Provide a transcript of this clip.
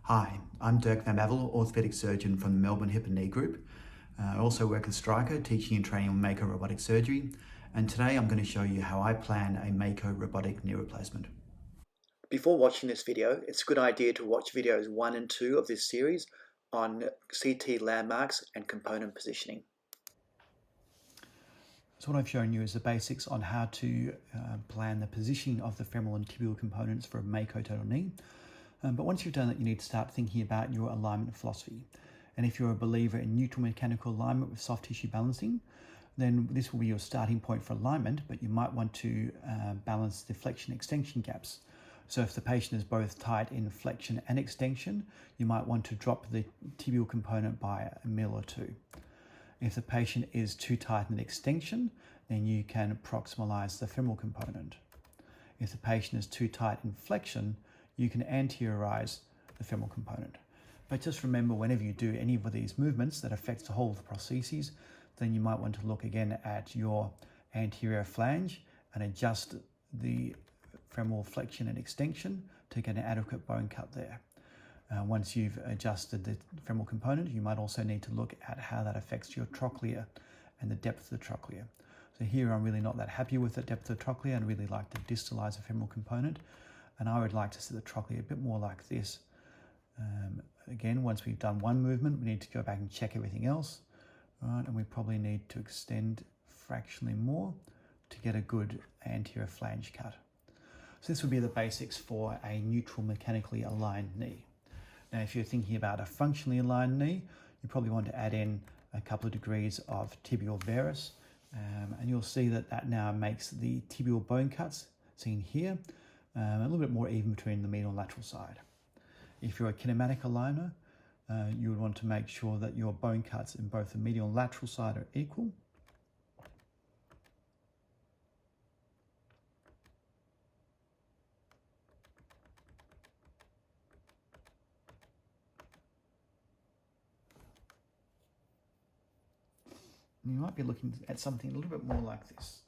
Hi, I'm Dirk Van Bavel, orthopaedic surgeon from the Melbourne Hip and Knee Group. I also work at Stryker, teaching and training on MAKO robotic surgery, and today I'm going to show you how I plan a MAKO robotic knee replacement. Before watching this video, it's a good idea to watch videos 1 and 2 of this series on CT landmarks and component positioning. So what I've shown you is the basics on how to plan the positioning of the femoral and tibial components for a MAKO total knee. But once you've done that, you need to start thinking about your alignment philosophy. And if you're a believer in neutral mechanical alignment with soft tissue balancing, then this will be your starting point for alignment, but you might want to balance the flexion extension gaps. So if the patient is both tight in flexion and extension, you might want to drop the tibial component by a mil or two. If the patient is too tight in extension, then you can proximalize the femoral component. If the patient is too tight in flexion, you can anteriorize the femoral component. But just remember, whenever you do any of these movements that affects the whole of the prosthesis, then you might want to look again at your anterior flange and adjust the femoral flexion and extension to get an adequate bone cut there. Once you've adjusted the femoral component, you might also need to look at how that affects your trochlea and the depth of the trochlea. So here I'm really not that happy with the depth of the trochlea and really like to distalize the femoral component. And I would like to see the trochlea a bit more like this. Again, once we've done one movement, we need to go back and check everything else. Right, and we probably need to extend fractionally more to get a good anterior flange cut. So this would be the basics for a neutral mechanically aligned knee. Now, if you're thinking about a functionally aligned knee, you probably want to add in a couple of degrees of tibial varus, and you'll see that that now makes the tibial bone cuts seen here a little bit more even between the medial and lateral side. If you're a kinematic aligner, you would want to make sure that your bone cuts in both the medial and lateral side are equal. And you might be looking at something a little bit more like this.